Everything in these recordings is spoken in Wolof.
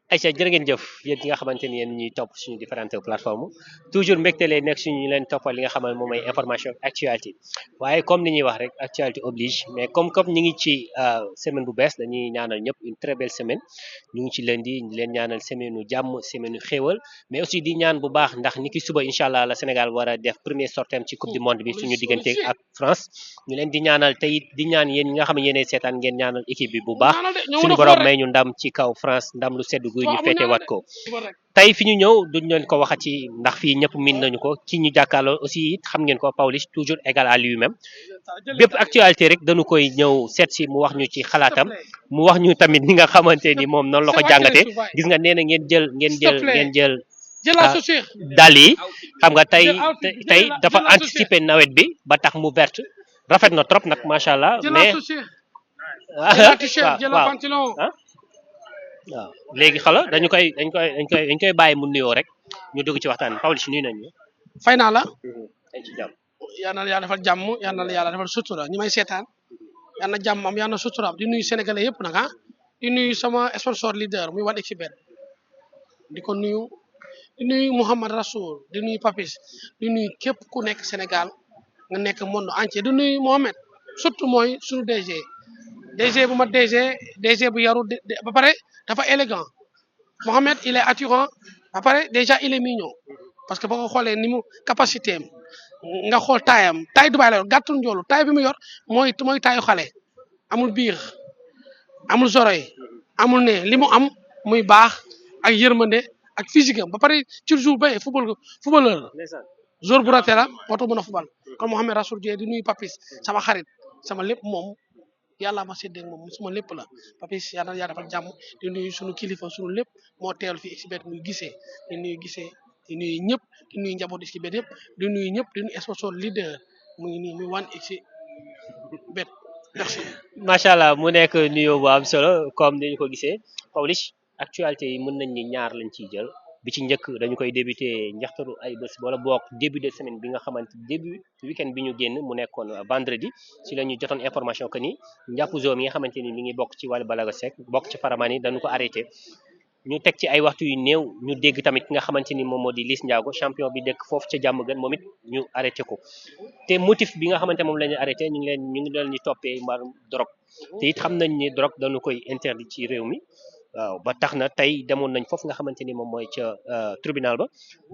Aïcha jërë ngeen jëf yéen ñi nga xamante ni yéen ñuy topp suñu différentes plateformes toujours mbégte lay nekk suñu leen toppal li nga xamante moom mooy information actualité waaye comme ni ñuy wax rek actualité oblige mais comme ñi ngi ci semaine bu bees dañuy ñaanal ñëpp une très belle semaine ñu ngi ci lundi di leen ñaanal semaine u jàmm semaine u xéewal mais aussi di ñaan bu baax ndax ni ki suba incha allah la Sénégal war a def premier sortem ci coupe du monde bi suñu diggante ak France ñu leen di ñaanal tey di ñaan yéen ñi nga xam ne yéenay seetaan ngeen ñaanal équipe bi bu baax suñu borom may ñu ndam ci kaw France ndam lu sedd guy ñu féete wat ko tey fi ñu ñëw duñ leen ko waxati ndax fii ñëpp min nañu ko ci ñu jàkkaarloo aussi it xam ngeen ko Pawlish toujours égal à lui-même bépp actualité rek dañu koy ñëw seet si mu wax ñu ci xalaatam mu wax ñu tamit ni nga xamante ni moom noonu la ko jàngatee gis nga nee na ngeen jël dal yi xam nga tey dafa anticiper nawet bi ba tax mu verte rafet na trop nag macha allah mais waaw waaw léegi xala dañ koy bàyyi mu nuyoo rek ñu dugg ci waxtaan bi Pawlish nuyu nañu. fay naa la. dañ ci jàmm. yal na yàlla defal jàmm yal na yàlla defal sutura ñi may seetaan yal na jàmm am yal na sutura am di nuyu sénégalais yëpp nag di nuyu sama sponsor leader muy 1xBet di ko nuyu di nuyu Mouhamad Rasoul di nuyu Papis di nuyu képp ku nekk Sénégal nga nekk monde entier di nuyu Mohamed surtout mooy suñu DG bu ma DG bu yaru ba pare dafa élégant Mohamed il est attirant ba pare déjà il est mignon parce que boo ko xoolee ni mu capacité am nga xool taayam taay Dubaay la yor gàttul njoolu taay bi mu yor mooy taayu xale amul biir amul zoroy amul ne li mu am muy baax ak yërmande ak physique am ba pare ci jour ba footballeur la jour bu raté la oto mën a football kon Mohamed Rasoul Dieng di nuyu Papis sama xarit sama lépp moom yàlla ma séddee moom suma lépp la Papis yàlla yaa defal jàmm di nuyu suñu kilifa suñu lépp moo teewal fi xBet muy gisee di nuyu ñëpp di nuyu njaboot xBet yëpp di nuyu ñëpp di nuyu sponsor leader mu ngi nii muy 1xBet merci. macha allah mu nekk nuyoo bu am solo comme ni ñu ko gisee Pawlish actualité yi mën nañ ni ñaar lañ ciy jël bi ci njëkk dañu koy débuté njaxtaru ay bés wala boog début de semaine bi nga xamante début week-end bi ñu génn mu nekkoon vendredi ci la ñu jotoon information que ni njàpp zone yi nga xamante ni mi ngi bokk ci Wally Ballago Seck bokk ci Faramani dañu ko arrêté ñu teg ci ay waxtu yu néew ñu dégg tamit ki nga xamante ni moom moo di Liss Ndiago champion bi dëkk foofu ca jàmm gën moom it ñu arrêté ko te motif bi nga xamante moom la ñu arrêté ñu ngi leen ñu toppee mbarum drogue te it xam nañ ni drogue dañu koy interdit ci réew mi waaw ba tax na tey demoon nañ foofu nga xamante ni moom mooy ca tribunal ba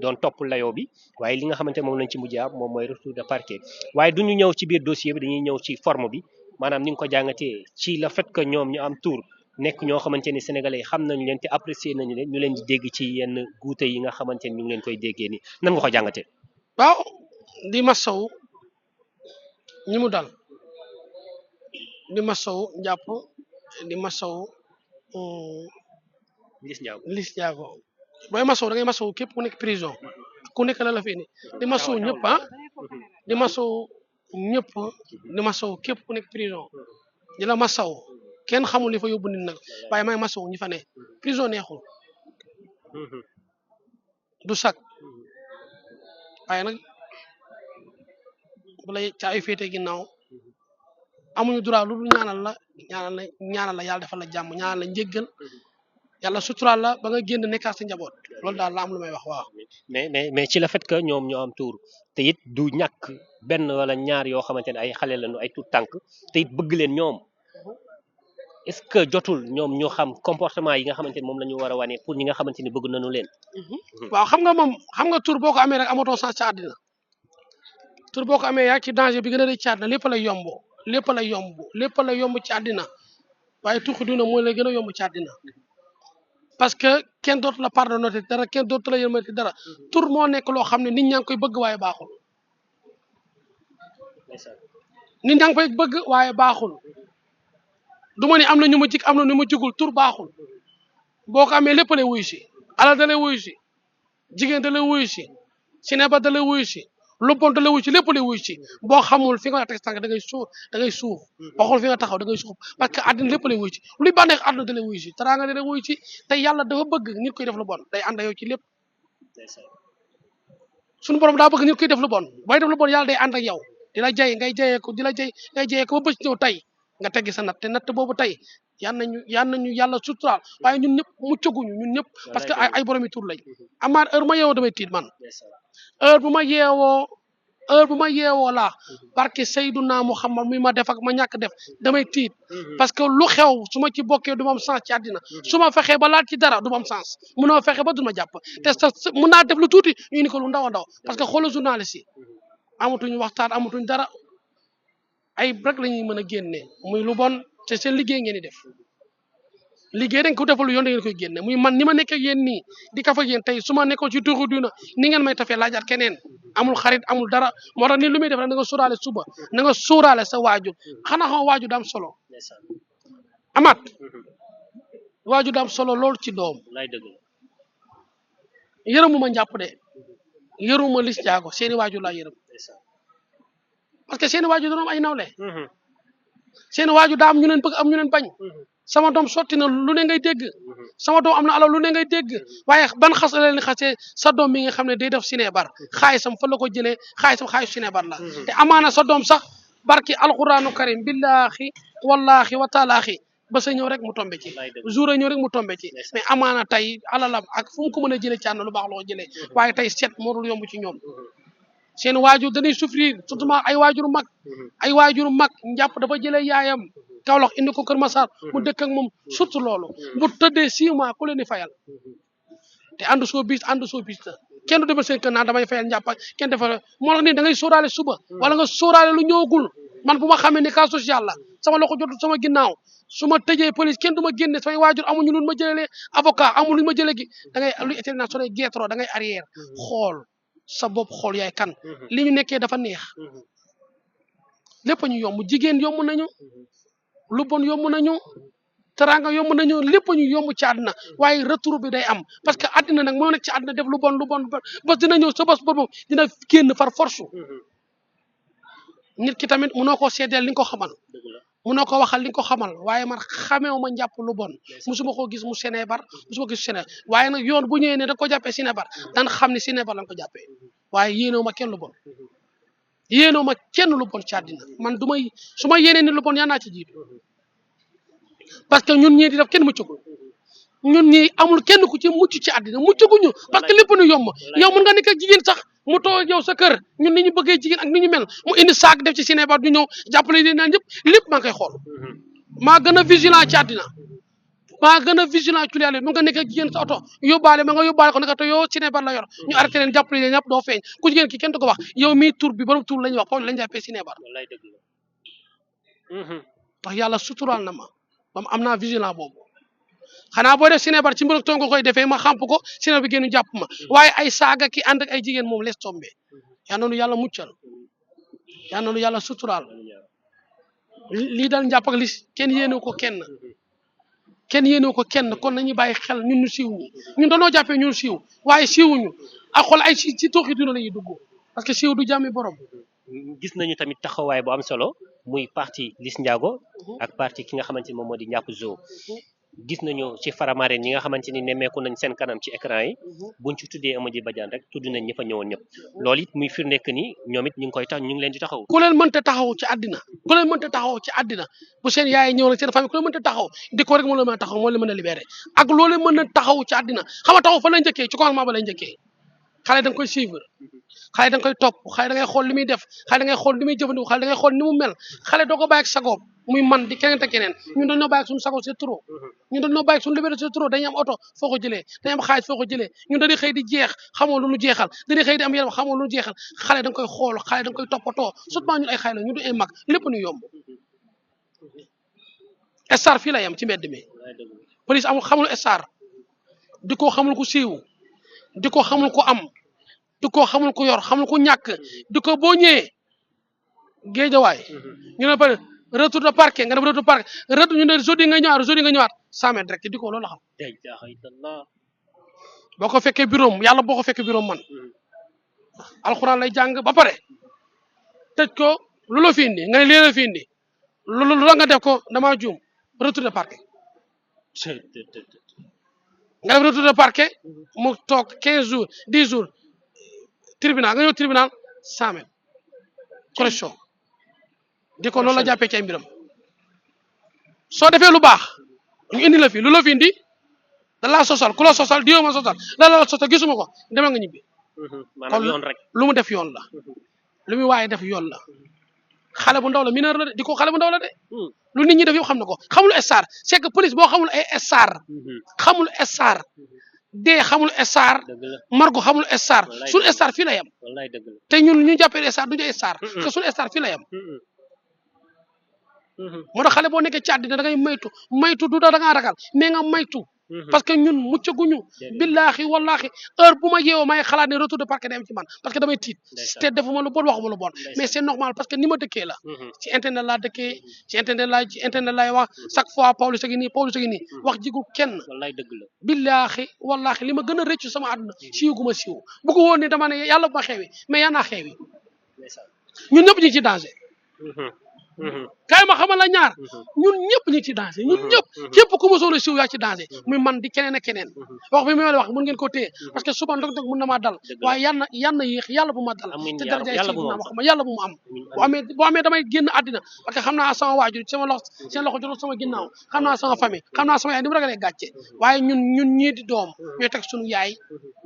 doon topp layoo bi waaye li nga xamante moom lañ ci mujjee am moom mooy retour de parquet waaye duñu ñëw ci biir dossier bi dañuy ñëw ci forme bi maanaam ni nga ko jàngatee ci le fait que ñoom ñu am tour nekk ñoo xamante ni sénégalais yi xam nañu leen te apprécier nañu leen ñu leen di dégg ci yenn guute yi nga xamante ni ñu ngi leen koy déggee ni nan nga ko jàngatee. waaw di masaw ñi mu dal di masaw njàpp di masaw Liss Ndiago booy masaw da ngay masaw képp ku nekk prison ku nekk la fi ni di masaw ñëpp di masaw ñëpp di masaw képp ku nekk prison di la masaw kenn xamul li fa yóbbu nit nag waaye may masaw ñi fa ne prison neexul du sac waaye nag bu la caayu féete ginnaaw amuñu droit lu dul ñaanal la yàlla defal la jàmm ñaanal la njéggal yàlla suturaal la ba nga génn nekkaat sa njaboot loolu daal la am lu may wax waaw. mais ci le fait que ñoom ñoo am tour te it du ñàkk benn wala ñaar yoo xamante ne ay xale lañu ay tout tànk te it bëgg leen ñoom est-ce que jotul ñoom ñoo xam comportement yi nga xamante ni moom la ñu war a wane pour ñi nga xamante ni bëgg nañu leen. waaw xam nga tour boo ko amee rek amatoo sens ci àddina tour boo ko amee yaa ci danger bi gën a rëcc ci àddina lépp lay yomb ci àddina waaye tuuxi duna mooy lay gën a yomb ci àddina parce que kenn dootu la pardonné dara kenn dootu la yërmati dara tur moo nekk loo xam ne nit ñaa ngi koy bëgg waaye baaxul nit ñaa ngi koy bëgg waaye baaxul du ma ni am na ñu ma jig am na ñu ma jigul tur baaxul boo ko amee lépp lay wuyu si alal da lay wuyu si jigéen da lay wuyu si cinéma da lay wuyu si lu bon da lay wuyu si lépp lay wuyu si boo xamul fi nga teg tànk da ngay suuf waxul fi nga taxaw da ngay suuf parce que àddina lépp lay wuyu si luy bànneex àdduna da lay wuyu si teraanga da lay wuyu si te yàlla dafa bëgg nit koy def lu bon day ànd ak yow ci lépp suñu borom daa bëgg nit koy def lu bon booy def lu bon yàlla day ànd ak yow di la jay ngay jayee ko ba bës ñëw tey nga teggi sa natt te natt boobu tey yan nañu yàlla suturaal waaye ñun ñëpp muccaguñu ñun ñëpp parce que ay boromi tur lañ amaat heure ma yeewoo damay tiit man heure bu ma yeewoo laa barke Seyduna Muhammad mi ma def ak ma ñàkk def damay tiit parce que lu xew su ma ci bokkee du ma am sens ci àddina su ma fexee ba laal ci dara du ma am sens munoo fexe ba du ma jàpp te mun naa def lu tuuti ñu ni ko lu ndaw a ndaw parce que xoolal journaliste yi amatuñu waxtaan amatuñ dara ay rek la ñuy mën a génne muy lu bon te seen liggéey ngeen di def liggéey dañ ko defal lu yoon da ngeen koy génne muy man ni ma nekk ak yéen nii di kafa yéen tey su ma nekkoon ci tuuru duna ni ngeen may tafee laajaat keneen amul xarit amul dara moo tax ni lu muy def rek na nga sóoraale suba na nga sóoraale sa waajur xanaa xam waajur daam solo amaat waajur daam solo loolu ci doom yërëmuma njàpp de yërëmuma lis jaago seeni waajur laa yërëm parce que seeni waajur dañoo am ay nawle seeni waajur daa am ñu leen bëgg am ñu leen bañ sama doom sotti na lu ne ngay dégg sama doom am na alal lu ne ngay dégg waaye ban xas la leen xasee sa doom mi nga xam ne day def sinebar xaalisam fa la ko jëlee xaalisam xaalisu sinebar la te amaana sa doom sax barki alquranu karim billahi wallahi wa taalaahi ba sa ñëw rek mu tombe ci jour a ñëw rek mu tombe ci mais amaana tey alalam ak fu mu ko mën a jëlee ci ànd lu baax loo jëlee waaye tey set moo dul yomb ci ñoom seen waajur dañuy souffrir surtout ay waajuru mag njàpp dafa jëlee yaayam Kaolack indi ko Kër Massar mu dëkk ak moom surtout loolu bu tëddee 6 mois ku leen di fayal te ànd soo bis la kenn du defal seen kër naan damay fayal njàpp kenn defal moo tax ni da ngay sóoraale suba wala nga sóoraale lu ñëwagul man bu ma xamee ni cas social la sama loxo jotul sama ginnaaw su ma tëjee police kenn du ma génne samay waajur amuñu lu ma jëlee avocat amuñu lu ma jëlee gi da ngay lu état national geetro da ngay arrière xool sa bopp xool yaay kan li ñu nekkee dafa neex lépp ñu yomb jigéen yomb nañu lu bon yomb nañu teranga yomb nañu lépp ñu yomb ci àddina waaye retour bi day am parce que àddina nag mënoo nekk ci àddina def lu bon bas dina ñëw sa bas boobu dina génn far force nit ki tamit mënoo koo seedeel li nga ko xamal mënoo ko waxal li nga ko xamal waaye man xameewu ma njàpp lu bon musuma koo gis mu Sénébar musuma ko gis Sénébar waaye nag yoon bu ñëwee ne da ko jàppee Sénébar daan xam ne Sénébar lañ ko jàppee waaye yéenewu ma kenn lu bon yéenoo ma kenn lu bon ci àddina man du may su ma yéenee ni lu bon yaa naa ci jiitu parce que ñun ñii di def kenn muccagul ñun ñii amul kenn ku ci mucc ci àddina muccaguñu parce que lépp nu yomb yow mën nga nekk ak jigéen sax mu toog yow sa kër ñun ni ñu bëggee jigéen ak ni ñu mel mu indi saak def ci Sénégal du ñëw jàppale leen naan lépp maa ngi koy xool maa gën a vigilant ci àddina maa gën a vigilant ci yàlla mën nga nekk ak jigéen sa oto yóbbaale ma nga yóbbaale ko naka te yow Sénégal la yor ñu arrêté leen jàppale leen ñëpp doo feeñ ku jigéen ki kenn du ko wax yow mii tur bi borom tur la ñuy wax foofu lañ jàppee Sénégal tax yàlla suturaal na ma bam am naa vigilant boobu xanaa boo def Sénégal ci mbir toog nga koy defee ma xamp ko Sénégal bi génn jàpp ma waaye ay saaga ki ànd ak ay jigéen moom les tombé yaa noonu yàlla muccal yaa noonu yàlla suturaal lii dal njàpp ak li kenn yéene ko kenn kon nañu bàyyi xel ñun ñu siiw ñun dañoo jàppee ñun siiw waaye siiwuñu ak xool ay ci tooxi duna la ñuy dugg parce que siiw du jàmmi borom. gis nañu tamit taxawaay bu am solo muy parti Liss Ndiago ak parti ki nga xamante ni moom moo di Ndiapp Zo gis nañu ci Faramareen ñi nga xamante ni nemmeeku nañ seen kanam ci écran yi buñ ci tuddee Amady Badiane rek tudd nañ ñi fa ñëwoon ñëpp loolu it muy firnde que ni ñoom it ñu ngi leen di taxaw. ku leen mënta taxaw ci àddina bu seen yaay ñëw rek seen famille ku leen mënta taxaw di ko rek moo leen mën a taxaw moo leen mën a libéré ak loolu mën a taxaw ci àddina xam nga taxaw fa lay njëkkee ci commencement ba lay njëkkee xale da nga koy suivre xale da nga koy topp xale da ngay xool li muy def xale da ngay xool li muy jëfandikoo xale da ngay xool ni mu mel xale doo ko bàyyi ak sagoom muy man di keneen te keneen ñun dañoo bàyyi ak suñu sago c'est trop ñun dañoo bàyyi ak suñu liberté c'est trop dañuy am oto foo ko jëlee dañuy am xaalis foo ko jëlee ñun dañuy xëy di jeex xamoo lu ñu jeexal dañuy xëy di am yaram xamoo lu ñu jeexal xale da nga koy xool xale da nga koy toppatoo surtout ñun ay xale la ñu du ay mag lépp ñu yomb star fii la yam ci mbedd mi police amul xamul star di ko xamul ku siiw di ko xamul ko am di ko xamul ko yor xamul ko ñàkk di ko boo ñëwee géejawaay ñu ne ba retour de parquet nga dem retour de parquet retour ñu ne jeudi nga ñëwaat 100 mètres rek di ko loolu la xam boo ko fekkee bureau yàlla boo ko fekkee bureau man alxuraan lay jàng ba pare tëj ko lu la fi indi nga ne lii la fi indi lu la nga def ko damaa juum retour de parquet nga def retour de parquet mu toog 15 jours 10 jours tribunal nga ñëw tribunal 100 mètres correction di ko loolu la jàppee ci ay mbiram soo defee lu baax ñu indi la fi lu la fi indi da laa sosal ku la sosal diw ma sosal la sosal gisuma ko demal nga ñibbi. maanaam yoon rek lu mu def yoon la. lu muy waaye def yoon la xale bu ndaw la mineur la de di ko xale bu ndaw la de. lu nit ñi def yow xam na ko xamul star c'est que police boo xamul ay star xamul star dee xamul star margo xamul star suñu star fii la yem te ñun ñu jàppee star duñu ay star te suñu star fii la yem moo tax xale boo nekkee ci àddina da ngay maytu du da ngaa ragal mais nga maytu parce que ñun muccaguñu billaahi wallaahi heure bu ma yeewoo may xalaat ne retour de parquet day am ci man parce que damay tiit te defuma lu bon waxuma lu bon mais c'est normal parce que ni ma dëkkee la ci internet laa dëkkee ci internet laay wax chaque fois Pawlish a ngi nii wax jigul kenn billaahi wallaahi li ma gën a rëccu sama àdduna siiw gu ma siiw bu ko woon ne dama ne yàlla bu ma xeewi mais yaa naa xeewi ñun ñëpp ñu ci danger kaay ma xamal la ñaar ñun ñëpp ñu ci danger ñun ñëpp képp ku ma soona siiw yaa ci danger muy man di keneen ak keneen wax bi ma wax mën ngeen ko téye parce que suba ndog mën na maa dal waaye yan na yéex yàlla bu ma dal te darajaay Seydina Muhammad yàlla bu mu am boo amee damay génn àddina parce que xam naa sama waajur seen loxo jotul sama ginnaaw xam naa sama famille xam naa sama yaay ni mu ragalee gàcce waaye ñun ñii di doom ñooy teg suñu yaay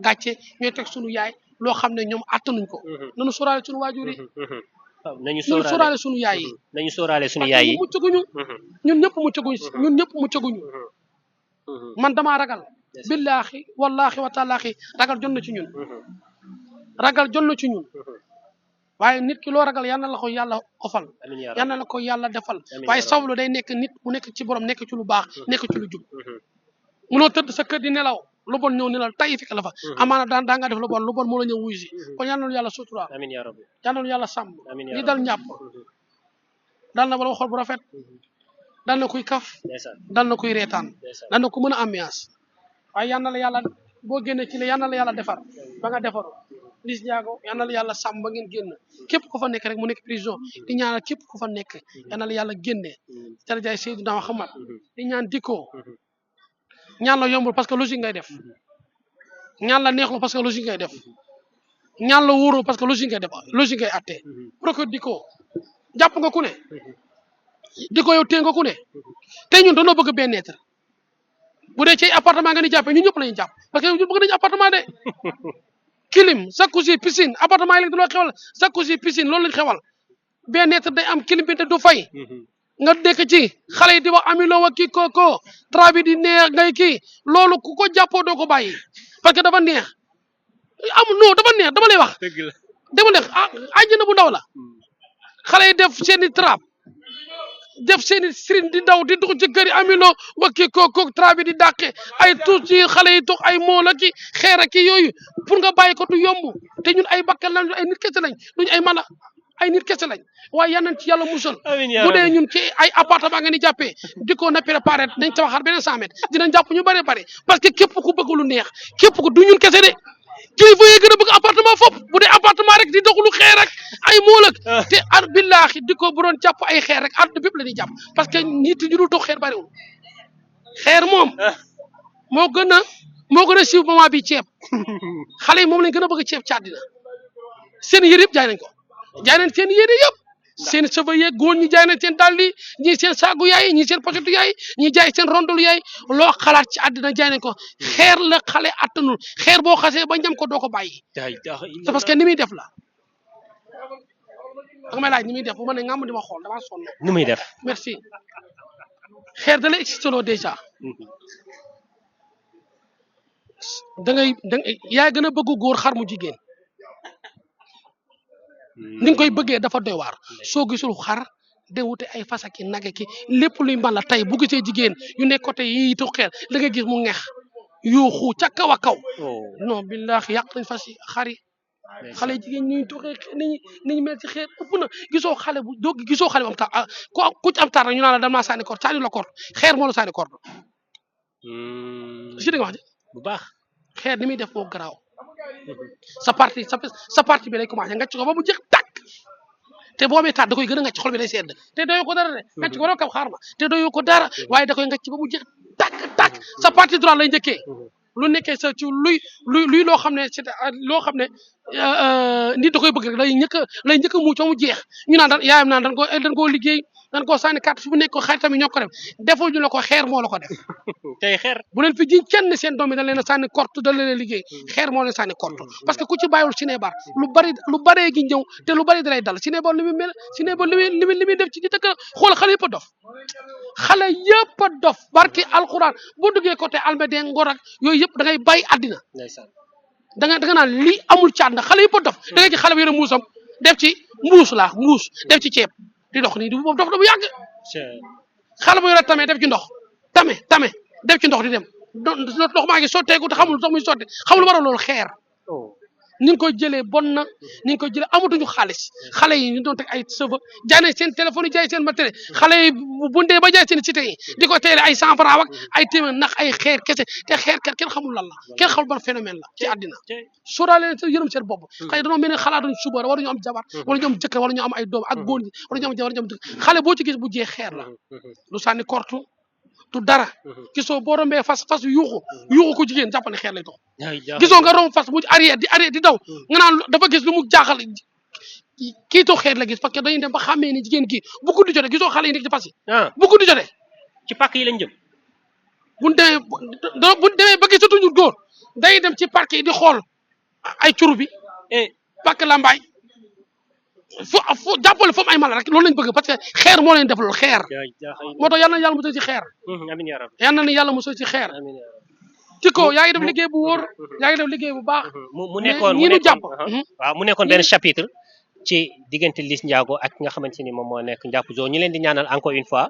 gàcce ñooy teg suñu yaay loo xam ne ñoom attanuñ ko nanu sóoraale suñu waajur yi nañu sóoraale suñu yaay yi nañu sóoraale suñu yaay yi muccaguñu ñun ñëpp muccaguñu man damaa ragal billaahi wallaahi wa taalaahi ragal jot na ci ñun ragal jot na ci ñun waaye nit ki loo ragal yal na la ko yàlla ofal yal na la ko yàlla defal waaye sablu day nekk nit mu nekk ci borom nekk ci lu baax nekk ci lu jub munoo tëdd sa kër di nelaw lu bon ñëw nelaw tay fekk la fa amaana daa nga def lu bon moo la ñëw wuy si kon yal na lu yàlla sutura amiin yaa rabbi yal na lu yàlla sàmm li dal ñàpp dal na borom xol bu rafet dal na kuy kaf dal na kuy reetaan dal na ku mën a ambiance waaye yal na la yàlla boo génnee ci ne yal na la yàlla defar ba nga defaru Liss Ndiago yal na la yàlla sàmm ba ngeen génn képp ku fa nekk rek mu nekk prison di ñaanal képp ku fa nekk yal na la yàlla génnee darajaay Seydina Muhammad di ñaan dikkoo ñaan la yombul parce que logique ngay def ñaan la neexlu parce que logique ngay def ñaan la wóorul parce que logique ngay def logique ngay attee procure dikoo jàpp nga ku ne dikoo yow tee nga ku ne te ñun dañoo bëgg bien-être bu dee ci appartement nga ni jàppee ñun ñëpp lañu jàpp parce que bëgg nañu appartement de clim jacuzzi piscine appartement yi léegi dañoo xewal jacuzzi piscine loolu lañ xewal bien-être day am clim bi te du fay nga dekk ci xale yi di wax amilo wa kii kooko tra bi di neex ngay kii loolu ku ko jàppoo doo ko bàyyi parce que dafa neex non dafa neex dama lay wax dama neex àjjana bu ndaw la xale yi def seen i trap def seen i string di daw di dugg ci kër yi amilo wa kii kooko tra bi di dàqe ay tuut ci xale yi toog ay mool ak ki xeer ak ki yooyu pour nga bàyyi ko du yomb te ñun ay bakkan lañ ay nit kese lañ duñu ay mala ay nit kese lañ waaye yal nañ ci yàlla musal bu dee ñun ci ay appartement nga ni jàppee di ko na préparé dañ tabaxaat beneen 100 mètres dinañ jàpp ñu bëri bëri parce que képp ku bëgg lu neex képp ku du ñun kese de kilifa yi gën a bëgg appartement foofu bu dee appartement rek di doxulu xeer rek ay mool ak te ar billaahi di ko bu doon jàpp ay xeer rek àdduna bépp la ñuy jàpp parce que nit ñu dul toog xeer bëriwul xeer moom moo gën a siiw moment bi ceeb xale yi moom lañ gën a bëgg ceeb ci àddina seen yére yëpp jaay nañ ko jaay nañ seen yére yëpp seen cheveux yeeg góor ñi jaay nañ seen dàll yi ñii seen saagu yaay ñii seen pochetu yaay ñii jaay seen rondolu yaay loo xalaat ci àddina jaay nañ ko xeer la xale attanul xeer boo xasee ba ñam ko doo ko bàyyi c'est parce que ni muy def la danga may laaj ni muy def bu ma ne ngàmm di ma xool damaa sonn ni muy def merci xeer da lay existé loo déjà da ngay yaa gën a bëgg góor xar mu jigéen ni nga koy bëggee dafa doy waar soo gisul xar de wute ay fasaki nage ki lépp luy mban la tey bu gisee jigéen yu nekk côté yi tu xeer da ngay gis mu ngeex yuuxu ca kaw a kaw non billahi yàq nañ fas xar yi xale jigéen ñi toxee niñu mel ci xeer ëpp na gisoo xale bu doo gisoo xale bu am tar ku ci am tar ñu naan la dama sànni kort sànni la kort xeer moo la sànni kort si danga wax ji bu baax xeer ni muy def moo garaaw sa partie bi lay commencé ngacc ko ba mu jeex tàkk te boo amee taat da koy gën a ngacc xol bi day sedd te doyoo ko dara de ngacc ko kam xaar ma te doyoo ko dara waaye da koy ngacc ba mu jeex tàkk sa partie droite lay njëkkee lu nekkee sa ci luy loo xam ne c'est loo xam ne nit da koy bëgg rek lay njëkk a muuc ba mu jeex ñu naan yaayam naan dañ koo liggéey dañ koo sànni carte fi mu nekk ko xaritam yi ñoo ko def deful ñu la ko xeer moo la ko def tey xeer bu leen fi jiñ kenn seen doom yi dañ leen a sànni korte dañ leen a liggéey xeer moo leen sànni korte parce que ku ci bàyyiwul Sinébar lu baree gi ñëw te lu bari dalay dal Sinébar li muy mel Sinébar li muy def ci di dëkk xool xale yëpp a dof xale yëpp a dof barki alxuraan boo duggee côté Almadies Ngor ak yooyu yëpp da ngay bàyyi àddina da nga naan lii amul caat ndax xale yëpp a dof da ngay ci xale bi yore muusam def ci mbuus def ci ceeb di dox nii di boobu dof da bu yàgg xale bu yore tame def ci ndox tame def ci ndox di dem ndox maa ngi sotteeku te xamul ndox muy sotte xamul waral loolu xeer ni nga koy jëlee bon na ni nga koy jëlee amatuñu xaalis xale yi ñu doon teg ay sëfa jaay seen téléphone yi jaay seen matériel xale yi bu ndee ba jaay seen cité yi di ko teele ay 100 francs ak ay téeméer ndax ay xeer kese te xeer kat kenn xamul lan la kenn xamul ban phénomène la ci àddina sóoraale leen seen yërëm seen bopp xale dañoo mel ne xalaatuñ suba wala ñu am jabar wala ñu am jëkkër wala ñu am ay doom ak góor ñi wala ñu am jabar ñu am jëkkër xale boo ci gis bu jee xeer la lu sànni kortu tu dara gisoo boo rombee fas yuuxu ko jigéen jàpp ne xeer lay dox gisoo nga romb fas mu arrière di daw nga naan dafa gis lu mu jaaxal kii too xeer la gis parce que dañuy dem ba xàmmee ni jigéen kii bu guddi jotee gisoo xale yi nekk ci fas yi bu guddi jotee ci pàkk yi lañ jëm buñ demee ba gisatuñu góor day dem ci parc yi di xool ay curu bi pàkk lambaay fu jàppale foofu ay mala rek loolu lañ bëgg parce que xeer moo leen def loolu xeer moo tax yal na yàlla musal ci xeer yal na yàlla musal ci xeer Tyco yaa ngi def liggéey bu wóor yaa ngi def liggéey bu baax mu nekkoon waaw mu nekkoon benn chapitre ci diggante Liss Ndiago ak ki nga xamante ni moom moo nekk Ndiaphou Zo ñu leen di ñaanal encore une fois